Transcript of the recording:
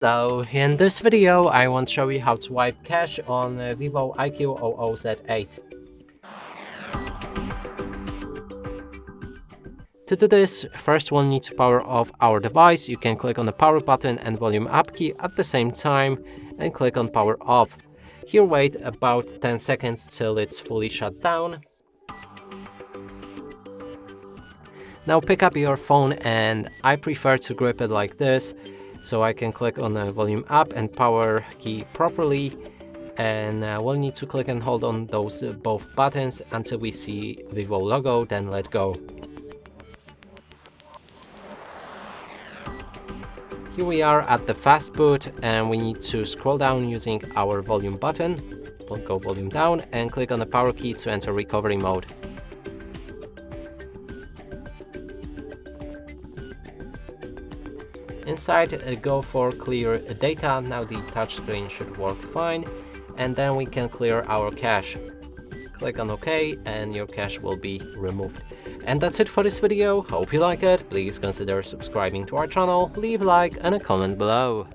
So in this video, I want to show you how to wipe cache on VIVO IQOO Z8. To do this, first we'll need to power off our device. You can click on the power button and volume up key at the same time and click on power off. Here wait about 10 seconds till it's fully shut down. Now pick up your phone, and I prefer to grip it like this, so I can click on the volume up and power key properly, and we'll need to click and hold on those both buttons until we see VIVO logo, then let go. Here we are at the fast boot, and we need to scroll down using our volume button. We'll go volume down and click on the power key to enter recovery mode. Inside, go for clear data. Now the touchscreen should work fine, and then we can clear our cache. Click on OK and your cache will be removed. And that's it for this video. Hope you like it. Please consider subscribing to our channel, leave a like and a comment below.